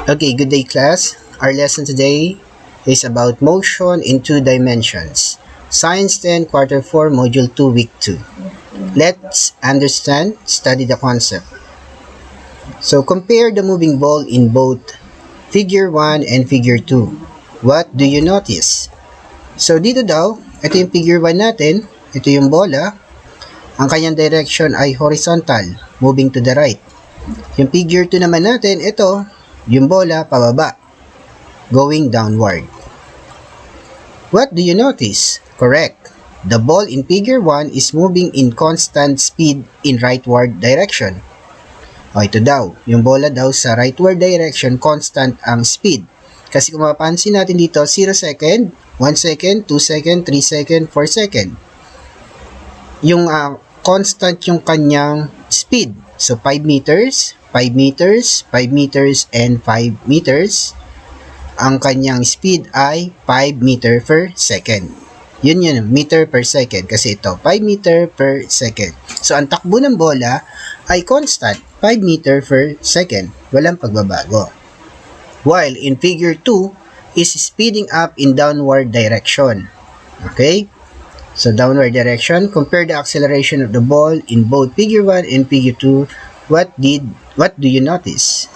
Okay, good day class. Our lesson today is about motion in two dimensions. Science 10, Quarter 4, Module 2, Week 2. Let's understand, study the concept. So compare the moving ball in both Figure 1 and Figure 2. What do you notice? So dito daw, ito yung Figure 1 natin, ito yung bola, ang kanyang direction ay horizontal, moving to the right. Yung Figure 2 naman natin, ito, yung bola pababa, going downward. What do you notice? Correct. The ball in figure 1 is moving in constant speed in rightward direction. O ito daw, yung bola daw sa rightward direction, constant ang speed. Kasi kung mapapansin natin dito, 0 second, 1 second, 2 second, 3 second, 4 second. Yung constant yung kanyang speed. So 5 meters, 5 meters, 5 meters, and 5 meters. Ang kanyang speed ay 5 meter per second. Yun, meter per second. Kasi ito, 5 meter per second. So, ang takbo ng bola ay constant, 5 meter per second. Walang pagbabago. While in figure 2 is speeding up in downward direction. Okay? So, downward direction. Compare the acceleration of the ball in both figure 1 and figure 2. What do you notice?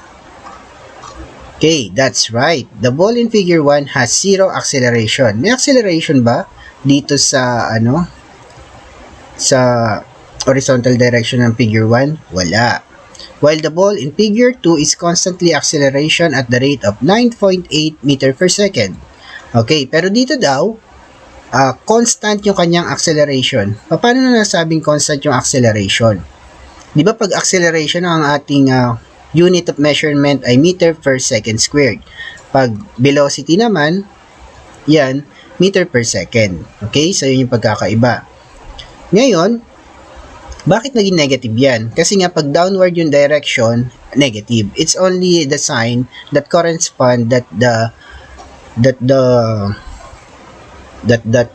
Okay, that's right. The ball in figure 1 has 0 acceleration. May acceleration ba dito sa sa horizontal direction ng figure 1? Wala. While the ball in figure 2 is constantly acceleration at the rate of 9.8 meter per second. Okay, pero dito daw constant yung kanyang acceleration. Paano na nasabing constant yung acceleration? Di ba pag acceleration ang ating unit of measurement ay meter per second squared. Pag velocity naman, yan, meter per second. Okay? So, yun yung pagkakaiba. Ngayon, bakit naging negative yan? Kasi nga, pag downward yung direction, negative. It's only the sign that correspond that the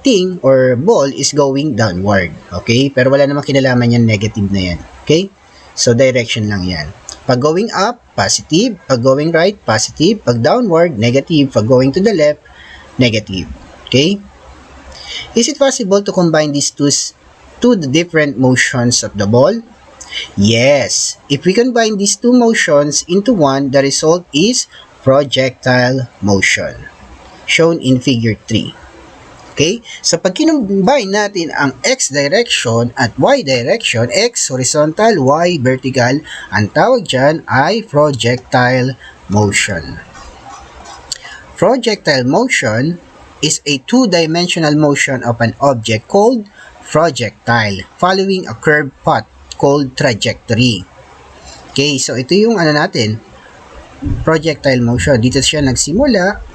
thing or ball is going downward. Okay? Pero wala namang kinalaman yan, negative na yan. Okay? So, direction lang yan. Pag going up, positive. Pag going right, positive. Pag downward, negative. Pag going to the left, negative. Okay? Is it possible to combine these two different motions of the ball? Yes. If we combine these two motions into one, the result is projectile motion, shown in figure 3. Okay? So, pag kinumbine natin ang x direction at y direction, x horizontal, y vertical, ang tawag dyan ay projectile motion. Projectile motion is a two-dimensional motion of an object called projectile following a curved path called trajectory. Okay, so ito yung natin, projectile motion. Dito siya nagsimula,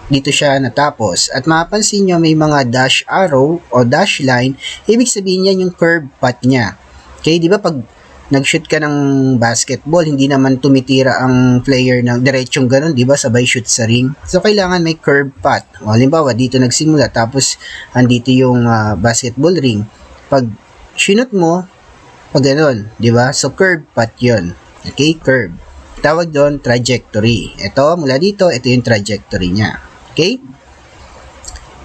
dito siya natapos. At mapapansin nyo may mga dash arrow o dash line, ibig sabihin yan yung curve path niya. Okay, di ba pag nag-shoot ka ng basketball, hindi naman tumitira ang player ng diretsong ganun, di ba, sabay shoot sa ring. So, kailangan may curve path. O, halimbawa, dito nagsimula, tapos andito yung basketball ring. Pag sinut mo, pag ganun, di ba? So, curve path yun. Okay, curve. Tawag doon, trajectory. Ito, mula dito, ito yung trajectory niya. Okay?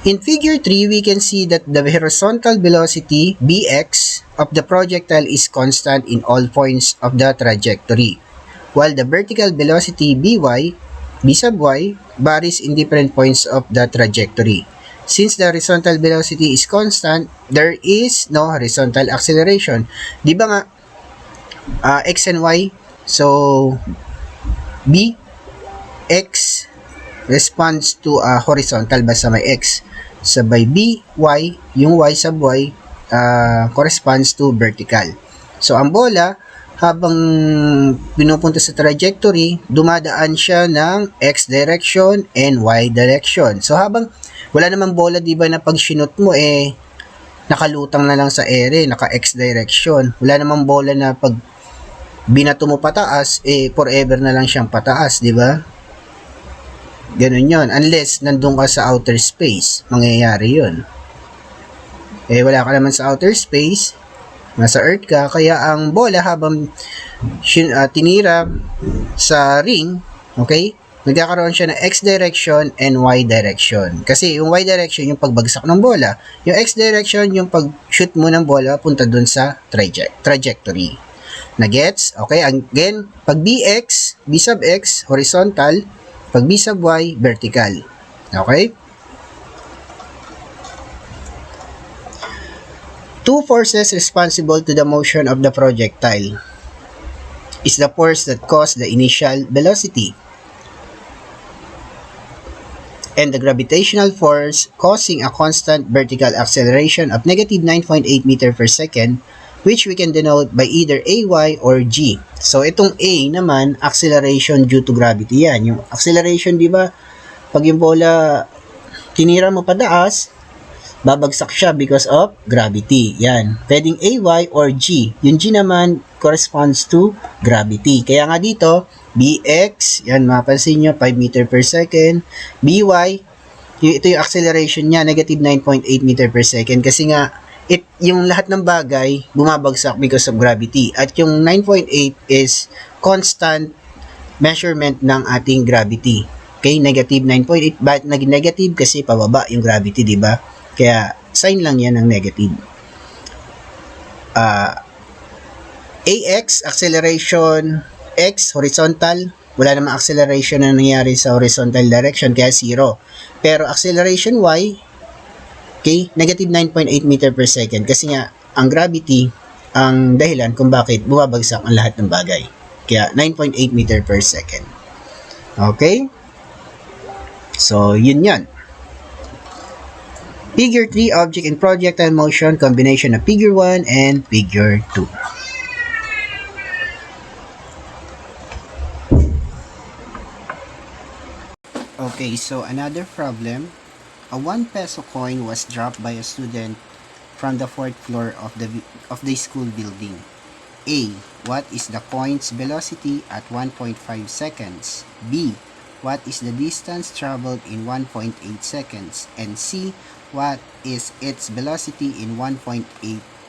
In figure 3, we can see that the horizontal velocity, Bx, of the projectile is constant in all points of the trajectory, while the vertical velocity, By, B sub y, varies in different points of the trajectory. Since the horizontal velocity is constant, there is no horizontal acceleration. Di ba nga, x and y, so, B, x, responds to horizontal basta may x. Sabay b, y, yung y sub y corresponds to vertical. So, ang bola, habang pinupunta sa trajectory, dumadaan siya ng x direction and y direction. So, habang wala namang bola, di ba, na pag sinut mo, nakalutang na lang sa ere, naka x direction. Wala namang bola na pag binato mo pataas, forever na lang siyang pataas, di ba? Ganun yon, unless nandun ka sa outer space, mangyayari yun. Wala ka naman sa outer space, nasa earth ka, kaya ang bola habang tinira sa ring, okay, Nagkakaroon siya ng X direction and Y direction. Kasi yung Y direction yung pagbagsak ng bola. Yung X direction yung pag-shoot mo ng bola punta dun sa trajectory. Na-gets? Okay, again, pag BX, B sub X, horizontal. Pag B sub Y, vertical. Okay? Two forces responsible to the motion of the projectile is the force that caused the initial velocity and the gravitational force causing a constant vertical acceleration of negative 9.8 meter per second, which we can denote by either AY or G. So, itong A naman, acceleration due to gravity yan. Yung acceleration, di ba, pag yung bola tinira mo pataas, babagsak siya because of gravity. Yan. Pwedeng AY or G. Yung G naman corresponds to gravity. Kaya nga dito, BX, yan, mapansin nyo, 5 meter per second. BY, ito yung acceleration niya, negative 9.8 meter per second. Kasi nga, yung lahat ng bagay, bumabagsak because of gravity. At yung 9.8 is constant measurement ng ating gravity. Okay, negative 9.8. Bakit naging negative? Kasi pababa yung gravity, di ba? Kaya, sign lang yan ng negative. AX, acceleration X, horizontal. Wala namang acceleration na nangyari sa horizontal direction, kaya 0. Pero acceleration Y, okay, negative 9.8 meter per second. Kasi nga, ang gravity, ang dahilan kung bakit bumabagsak ang lahat ng bagay. Kaya, 9.8 meter per second. Okay? So, yun yan. Figure 3, object and projectile motion, combination of figure 1 and figure 2. Okay, so another problem. A 1 peso coin was dropped by a student from the 4th floor of the school building. A. What is the coin's velocity at 1.5 seconds? B. What is the distance traveled in 1.8 seconds? And C. What is its velocity in 1.8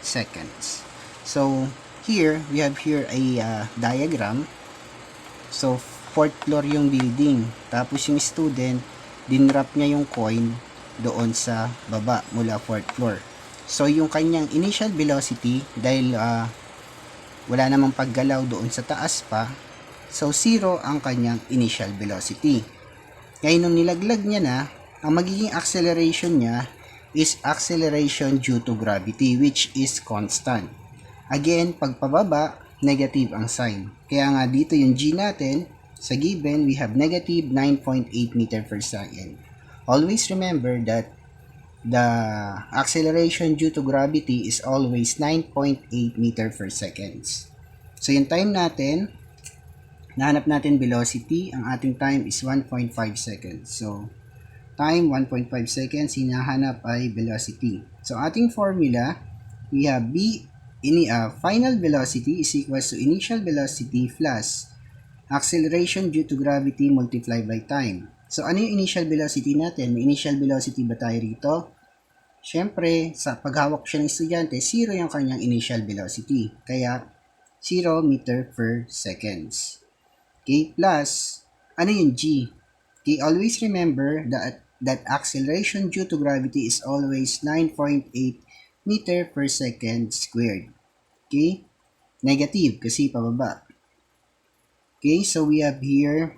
seconds? So, here, we have here a diagram. So, 4th floor yung building. Tapos yung student, dinrap niya yung coin doon sa baba mula 4th floor. So, yung kanyang initial velocity, dahil wala namang paggalaw doon sa taas pa, so 0 ang kanyang initial velocity. Ngayon, nung nilaglag niya na, ang magiging acceleration niya is acceleration due to gravity, which is constant. Again, pag pababa, negative ang sign. Kaya nga dito yung G natin, sa given, we have negative 9.8 meter per second. Always remember that the acceleration due to gravity is always 9.8 meter per seconds. So, yung time natin, nahanap natin velocity, ang ating time is 1.5 seconds. So, time 1.5 seconds, hinahanap ay velocity. So, ating formula, we have final velocity is equals to initial velocity plus acceleration due to gravity multiplied by time. So, ano yung initial velocity natin? May initial velocity ba tayo rito? Siyempre, sa paghawak siya ng estudyante, 0 yung kanyang initial velocity. Kaya, 0 meter per seconds. Okay, plus, ano yung G? Okay, always remember that acceleration due to gravity is always 9.8 meter per second squared. Okay, negative kasi pababa. Okay, so we have here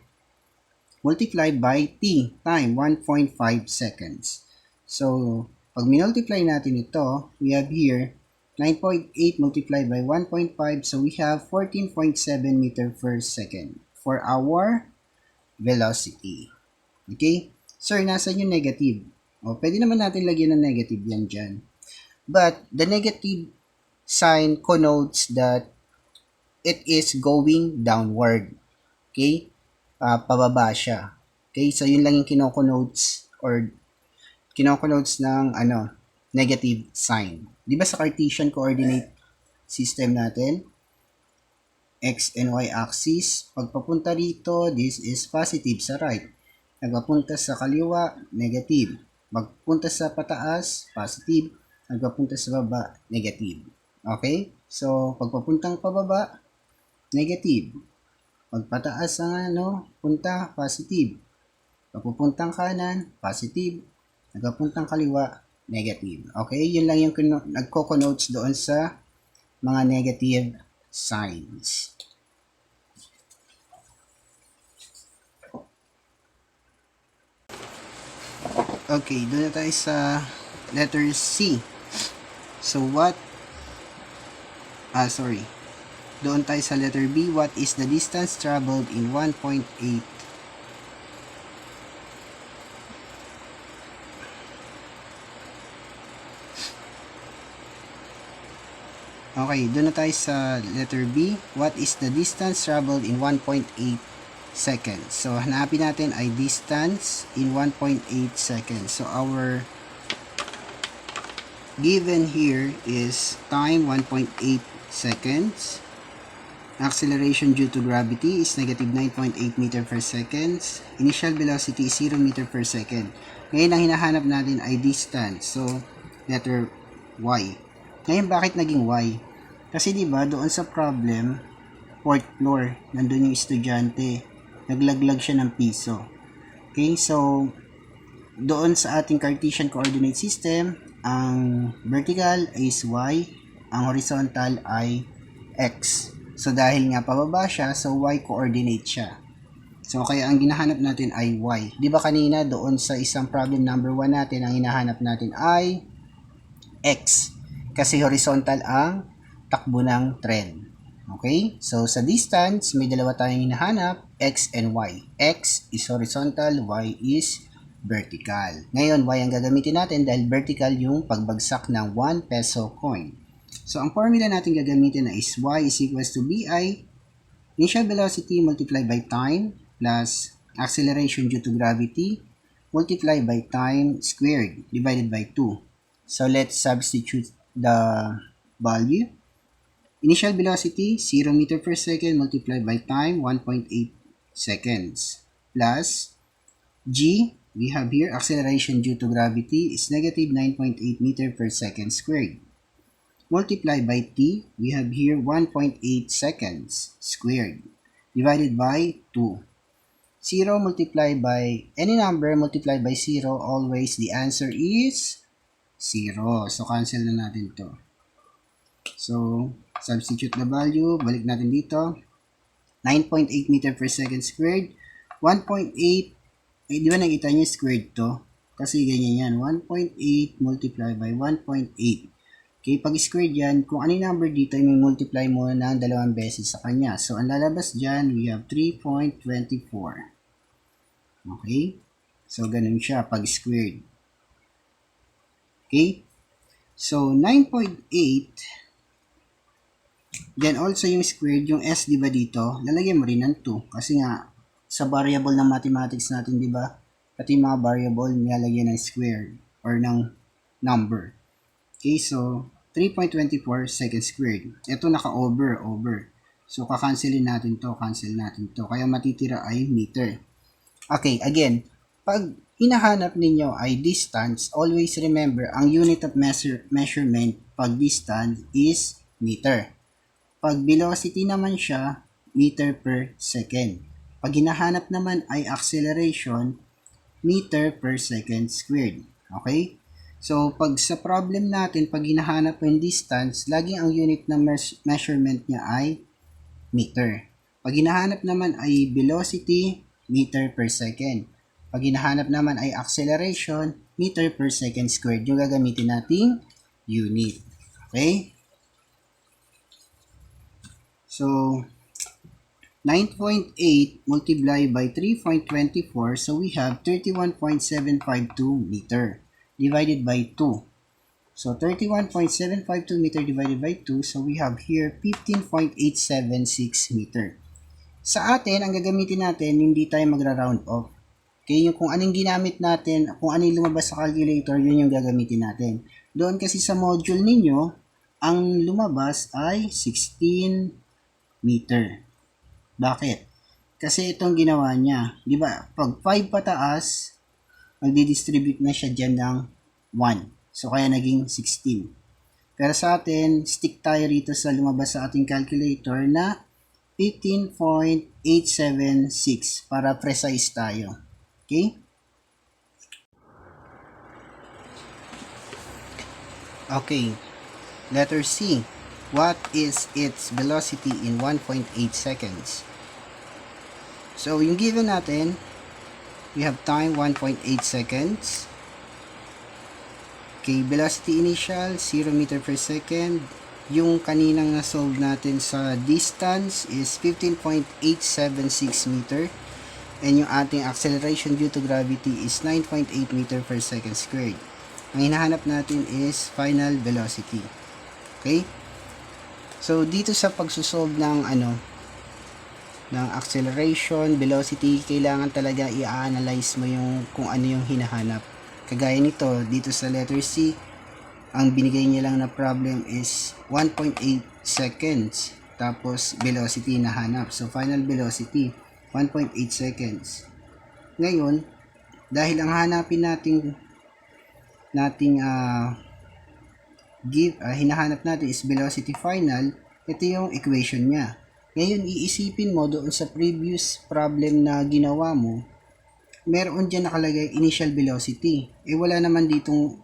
multiplied by t, time, 1.5 seconds. So, pag minultiply natin ito, we have here 9.8 multiplied by 1.5, so we have 14.7 meter per second for our velocity. Okay? Sir, nasan yung negative? O, pwede naman natin lagyan ng negative yan dyan. But, the negative sign connotes that it is going downward. Okay? Pababa siya. Okay? So, yun lang yung kinoconnotes or kinoconnotes ng negative sign. Di ba sa Cartesian coordinate system natin, X and Y axis, pagpapunta dito, this is positive sa right. Nagpapunta sa kaliwa, negative. Magpunta sa pataas, positive. Nagpapunta sa baba, negative. Okay? So, pagpapuntang pababa, negative. Pag pataas ang punta, positive. Pag pupuntang kanan, positive. Nagpapuntang kaliwa, negative. Okay, yun lang yung nagko-connotes doon sa mga negative signs. Okay, doon na tayo sa letter C. So doon tayo sa letter B. What is the distance traveled in 1.8? Okay, doon na tayo sa letter B. What is the distance traveled in 1.8 seconds? So, hanapin natin ay distance in 1.8 seconds. So, our given here is time 1.8 seconds. Acceleration due to gravity is negative 9.8 meter per second. Initial velocity is 0 meter per second. Ngayon, ang hinahanap natin ay distance. So, letter Y. Ngayon, bakit naging Y? Kasi diba, doon sa problem, 4th floor, nandun yung estudyante. Naglaglag siya ng piso. Okay, so, doon sa ating Cartesian coordinate system, ang vertical is Y, ang horizontal ay X. So, dahil nga pababa siya, so Y coordinate siya. So, kaya ang ginahanap natin ay Y. Di ba kanina doon sa isang problem number 1 natin, ang hinahanap natin ay X. Kasi horizontal ang takbo ng tren. Okay? So, sa distance, may dalawa tayong hinahanap, X and Y. X is horizontal, Y is vertical. Ngayon, Y ang gagamitin natin dahil vertical yung pagbagsak ng 1 peso coin. So, ang formula natin gagamitin na is Y is equals to BI, initial velocity multiplied by time, plus acceleration due to gravity, multiplied by time squared, divided by 2. So, let's substitute the value. Initial velocity, 0 meter per second multiplied by time, 1.8 seconds. Plus, G, we have here acceleration due to gravity is negative 9.8 meter per second squared. Multiplied by T, we have here 1.8 seconds squared. Divided by 2. 0 multiplied by any number multiplied by 0, always the answer is 0. So, cancel na natin to. So, substitute the value. Balik natin dito. 9.8 meter per second squared. 1.8. Eh, di ba nakita nyo squared to? Kasi ganyan yan. 1.8 multiplied by 1.8. Okay, pag squared yan, kung ano yung number dito, may multiply mo ng dalawang beses sa kanya. So, ang lalabas dyan, we have 3.24. Okay? So, ganun siya pag squared. Okay? So, 9.8, then also yung squared, yung s, di ba dito, lalagyan mo rin ng 2. Kasi nga, sa variable ng mathematics natin, di ba, pati yung mga variable, nilalagyan ng squared or ng number. Okay, so, 3.24 second squared. Ito naka-over. So, kakancelin natin to, cancel natin to. Kaya matitira ay meter. Okay, again, pag hinahanap ninyo ay distance, always remember, ang unit of measurement pag distance is meter. Pag velocity naman siya, meter per second. Pag hinahanap naman ay acceleration, meter per second squared. Okay? So, pag sa problem natin, pag hinahanap yung distance, laging ang unit ng measurement niya ay meter. Pag hinahanap naman ay velocity, meter per second. Pag hinahanap naman ay acceleration, meter per second squared. Yung gagamitin nating unit. Okay? So, 9.8 multiplied by 3.24, so we have 31.752 meter divided by 2. So, 31.752 meter divided by 2, so we have here 15.876 meter. Sa atin, ang gagamitin natin, hindi tayo magra-round off. Okay, yung kung anong ginamit natin, kung ano yung lumabas sa calculator, yun yung gagamitin natin. Doon kasi sa module ninyo, ang lumabas ay 16 meter. Bakit? Kasi itong ginawa niya, di ba? Pag 5 pataas, magdi-distribute na siya dyan ng 1. So, kaya naging 16. Pero sa atin, stick tayo rito sa lumabas sa ating calculator na 15.876 para precise tayo. Okay? Okay. Letter C. What is its velocity in 1.8 seconds? So, yung given natin, we have time 1.8 seconds. Okay, velocity initial, 0 meter per second. Yung kaninang na-solve natin sa distance is 15.876 meter. And yung ating acceleration due to gravity is 9.8 meter per second squared. Ang hinahanap natin is final velocity. Okay? So, dito sa pagsusolve ng ng acceleration, velocity, kailangan talaga i-analyze mo yung kung ano yung hinahanap. Kagaya nito, dito sa letter C, ang binigay niya lang na problem is 1.8 seconds. Tapos, velocity nahanap. So, final velocity, 1.8 seconds. Ngayon, dahil ang hanapin hinahanap natin is velocity final, ito yung equation niya. Ngayon, iisipin mo doon sa previous problem na ginawa mo, meron dyan nakalagay initial velocity. Wala naman ditong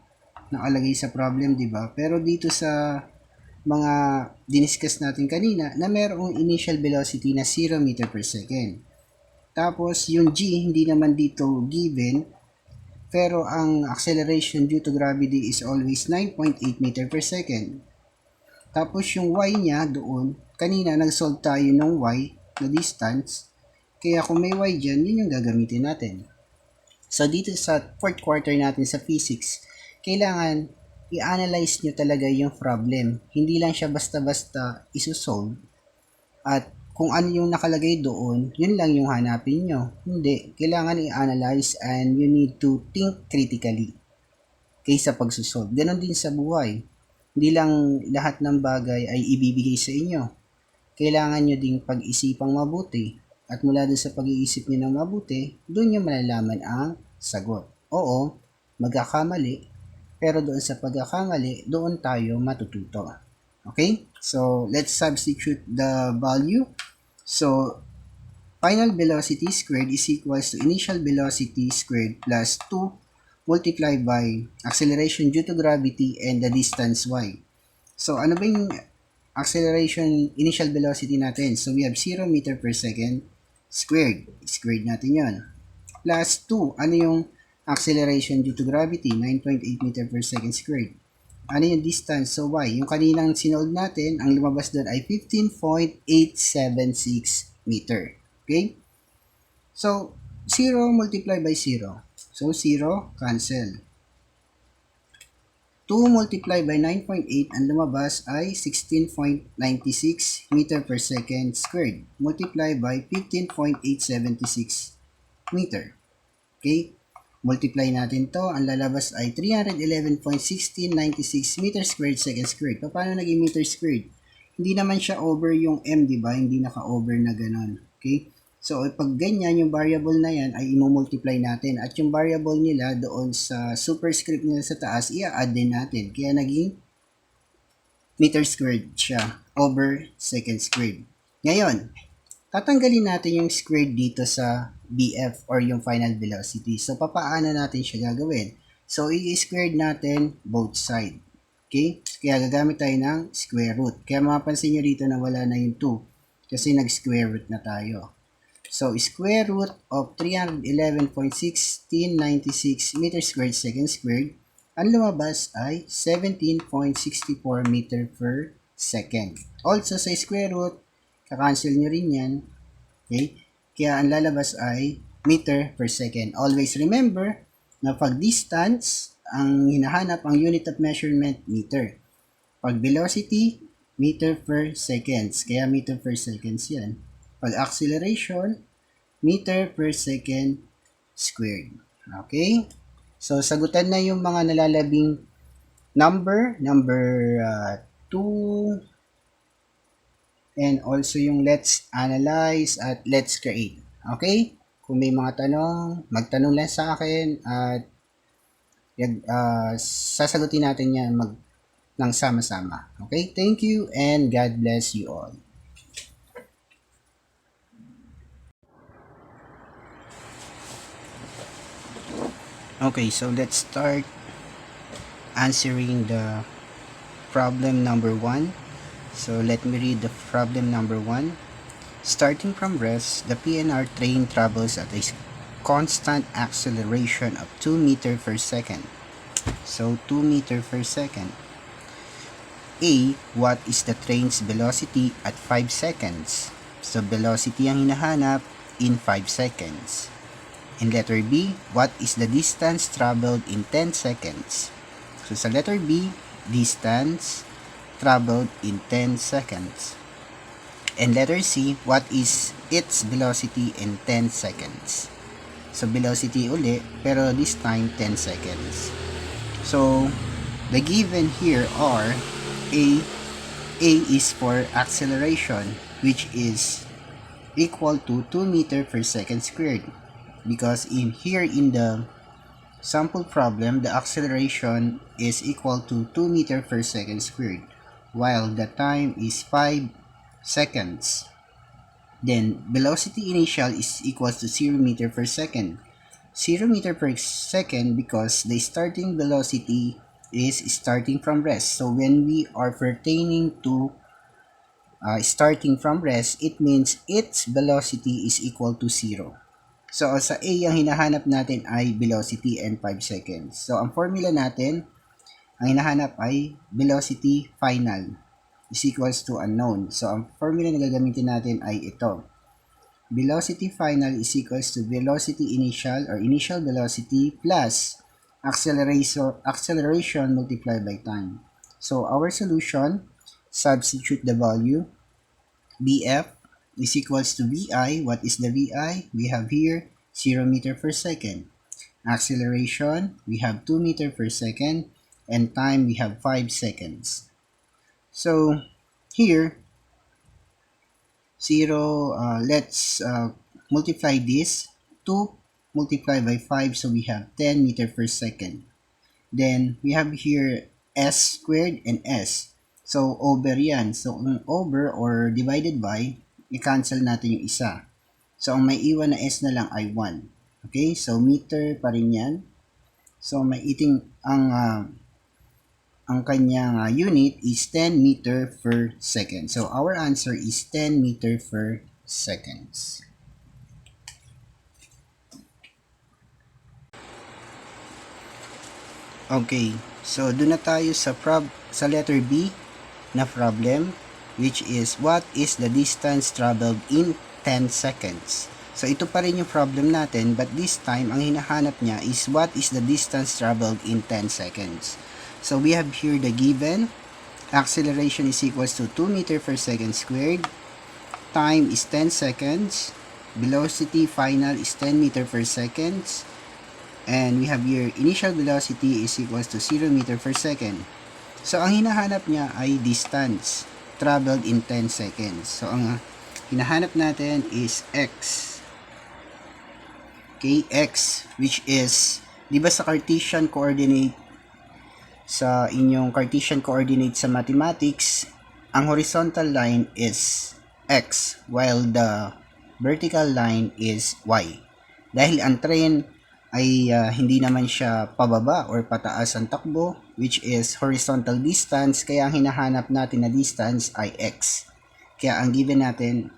nakalagay sa problem, di ba? Pero dito sa mga diniscuss natin kanina, na merong initial velocity na 0 meter per second. Tapos, yung g, hindi naman dito given, pero ang acceleration due to gravity is always 9.8 meter per second. Tapos yung y niya doon, kanina nag-solve tayo ng y na distance, kaya kung may y dyan, yun yung gagamitin natin. So dito sa fourth quarter natin sa physics, kailangan i-analyze nyo talaga yung problem. Hindi lang siya basta-basta isosolve at kung ano yung nakalagay doon, yun lang yung hanapin nyo. Hindi, kailangan i-analyze and you need to think critically kaysa pagsusolve. Ganon din sa buhay. Hindi lang lahat ng bagay ay ibibigay sa inyo. Kailangan nyo ding pag-isipang mabuti. At mula doon sa pag-iisip nyo ng mabuti, doon nyo malalaman ang sagot. Oo, magkakamali. Pero doon sa pagkakamali, doon tayo matututo. Okay? So, let's substitute the value. So, final velocity squared is equals to initial velocity squared plus 2 multiplied by acceleration due to gravity and the distance y. So, ano ba yung acceleration initial velocity natin? So, we have 0 meter per second squared. Squared natin yon. Plus 2, ano yung acceleration due to gravity? 9.8 meter per second squared. Ano yung distance? So, y. Yung kaninang sinold natin, ang lumabas doon ay 15.876 meter. Okay? So, 0 multiplied by 0. So, 0, cancel. 2 multiplied by 9.8, ang lumabas ay 16.96 meter per second squared. Multiplied by 15.876 meter. Okay? Multiply natin to. Ang lalabas ay 311.1696 meter squared second squared. Paano naging meter squared? Hindi naman siya over yung m, di ba? Hindi naka-over na ganon. Okay? So, pag ganyan, yung variable na yan ay i-multiply natin. At yung variable nila doon sa superscript nila sa taas, i-add din natin. Kaya naging meter squared siya over second squared. Ngayon, tatanggalin natin yung squared dito sa BF or yung final velocity. So, papaano natin siya gagawin? So, i-squared natin both side. Okay? Kaya gagamit tayo ng square root. Kaya mapapansin nyo dito na wala na yung 2 kasi nag-square root na tayo. So, square root of 311.1696 meter squared second squared, ang lumabas ay 17.64 meter per second. Also, sa square root, kakancel nyo rin yan. Okay? Kaya ang lalabas ay meter per second. Always remember na pag distance, ang hinahanap ang unit of measurement, meter. Pag velocity, meter per seconds. Kaya meter per seconds yan. Pag acceleration, meter per second squared. Okay? So, sagutan na yung mga nalalabing number 2, and also yung let's analyze at let's create. Okay? Kung may mga tanong, magtanong lang sa akin at sasagutin natin yan ng sama-sama. Okay? Thank you and God bless you all. Okay, so let's start answering the problem number 1. So let me read the problem number 1. Starting from rest, the PNR train travels at a constant acceleration of 2 meter per second. So 2 meter per second. A, what is the train's velocity at 5 seconds? So velocity ang hinahanap in 5 seconds. In letter B, what is the distance traveled in 10 seconds? So sa letter B, distance traveled in 10 seconds. And letter C, what is its velocity in 10 seconds? So velocity uli, pero this time 10 seconds. So the given here are A is for acceleration, which is equal to 2 meter per second squared. Because in the sample problem, the acceleration is equal to 2 meter per second squared, while the time is 5 seconds. Then velocity initial is equal to 0 meter per second. 0 meter per second because the starting velocity is starting from rest. So when we are pertaining to starting from rest, it means its velocity is equal to 0. So, sa A, ang hinahanap natin ay velocity and 5 seconds. So, ang formula natin, ang hinahanap ay velocity final is equals to unknown. So, ang formula na gagamitin natin ay ito. Velocity final is equals to velocity initial or initial velocity plus acceleration multiplied by time. So, our solution, substitute the value. BF is equals to VI. What is the VI? We have here 0 meter per second. Acceleration, we have 2 meter per second. And time, we have 5 seconds. So, here, 0, let's multiply this. 2 multiplied by 5, so we have 10 meter per second. Then, we have here S squared and S. So, over yan. So, ang over or divided by, i-cancel natin yung isa. So, ang may iwan na S na lang ay 1. Okay? So, meter pa rin yan. So, may iting ang kanyang unit is 10 meter per second. So, our answer is 10 meter per seconds. Okay. So, doon na tayo sa letter B na problem, which is what is the distance traveled in 10 seconds. So ito pa rin yung problem natin, but this time ang hinahanap niya is what is the distance traveled in 10 seconds. So we have here the given acceleration is equals to 2 meter per second squared, time is 10 seconds, velocity final is 10 meter per second, and we have here initial velocity is equals to 0 meter per second. So, ang hinahanap niya ay distance traveled in 10 seconds. So, ang hinahanap natin is x. Okay, x, which is, di ba sa Cartesian coordinate, sa inyong Cartesian coordinate sa mathematics, ang horizontal line is x, while the vertical line is y. Dahil ang train ay hindi naman siya pababa or pataas ang takbo, which is horizontal distance, kaya ang hinahanap natin na distance ay x. Kaya ang given natin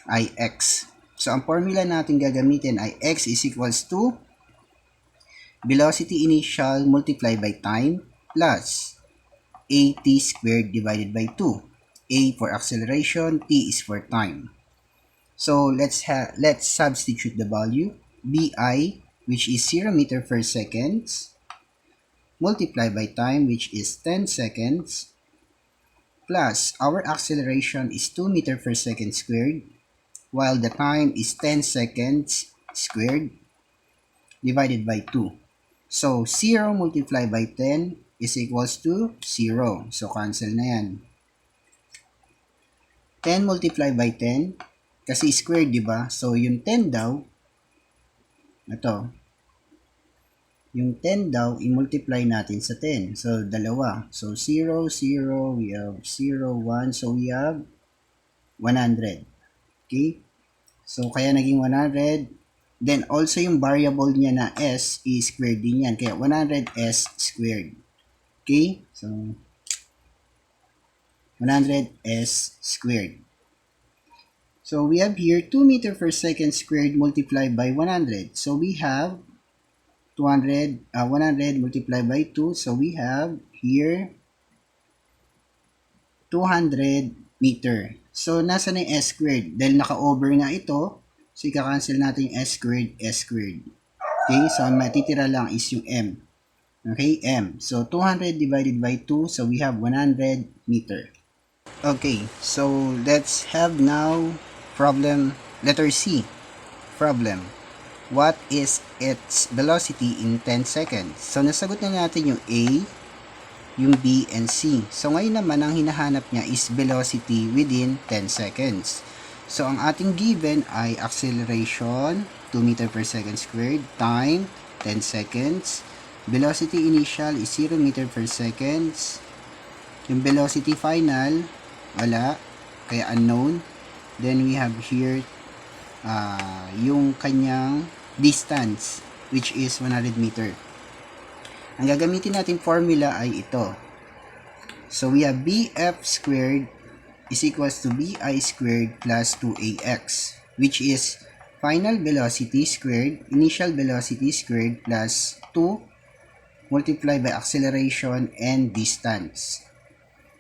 ay x. So, ang formula natin gagamitin ay x is equals to velocity initial multiplied by time plus at squared divided by 2. A for acceleration, t is for time. So, let's substitute the value. Bi, which is 0 meter per second, multiplied by time, which is 10 seconds, plus our acceleration is 2 meter per second squared, while the time is 10 seconds squared, divided by 2. So, 0 multiplied by 10 is equals to 0. So, cancel na yan. 10 multiplied by 10, kasi squared, di ba? So, yung 10 daw, ito, yung 10 daw, i-multiply natin sa 10. So, dalawa. So, 0, 0, we have 0, 1. So, we have 100. Okay? So, kaya naging 100. Then also yung variable niya na s is squared din yan. Kaya 100s squared. Okay? So 100s squared. So we have here 2 meter per second squared multiplied by 100. So we have 100 multiplied by 2. So we have here 200 meter. So nasa na yung s squared? Dahil naka-over nga ito, so ika-cancel natin yung s squared, s squared. Okay, so ang matitira lang is yung m. Okay, m. So 200 divided by 2, so we have 100 meter. Okay, so let's have now problem letter C. Problem. What is its velocity in 10 seconds? So nasagot na natin yung A, yung B, and C. So ngayon naman ang hinahanap niya is velocity within 10 seconds. So ang ating given ay acceleration 2 meter per second squared, time 10 seconds, velocity initial is 0 meter per seconds, yung velocity final wala, kaya unknown. Then we have here yung kanyang distance, which is 100 meter. Ang gagamitin natin formula ay ito. So we have bf squared is equals to bi squared plus 2ax, which is final velocity squared, initial velocity squared plus 2 multiplied by acceleration and distance.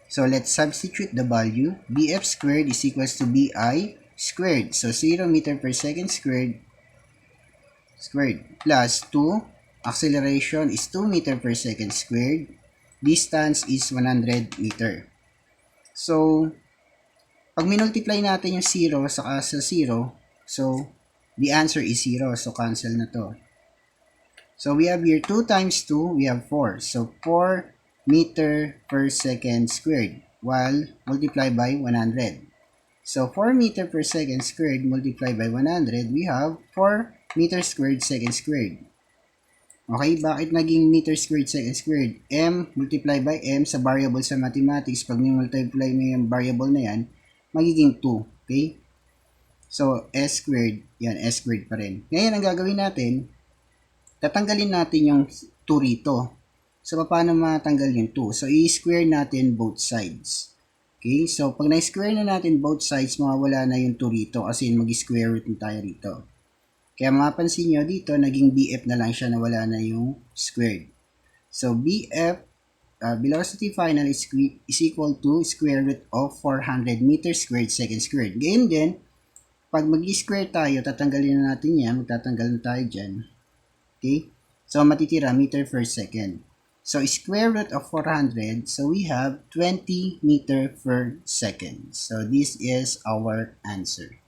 So let's substitute the value. bf squared is equals to bi squared. So 0 meter per second squared plus 2. Acceleration is 2 meter per second squared. Distance is 100 meter. So, pag minultiply natin yung 0 saka sa 0, so the answer is 0. So cancel na to. So we have here 2 times 2, we have 4. So 4 meter per second squared, while multiplied by 100. So 4 meter per second squared multiplied by 100, we have 4 meter squared second squared. Okay, bakit naging meter squared second squared? M multiplied by M sa variable sa mathematics, pag multiply mo yung variable na yan, magiging 2. Okay? So, S squared, yan, S squared pa rin. Ngayon, ang gagawin natin, tatanggalin natin yung 2 rito. So, paano matanggal yung 2? So, i-square natin both sides. Okay? So, pag na-square na natin both sides, mawawala na yung 2 rito kasi mag-square root na tayo rito. Kaya mapapansin nyo dito, naging BF na lang siya na wala na yung squared. So, BF, velocity final is equal to square root of 400 meters squared second squared. Ganyan din, pag mag-square tayo, tatanggalin na natin yan, magtatanggal na tayo dyan. Okay? So, matitira meter per second. So, square root of 400, so we have 20 meter per second. So, this is our answer.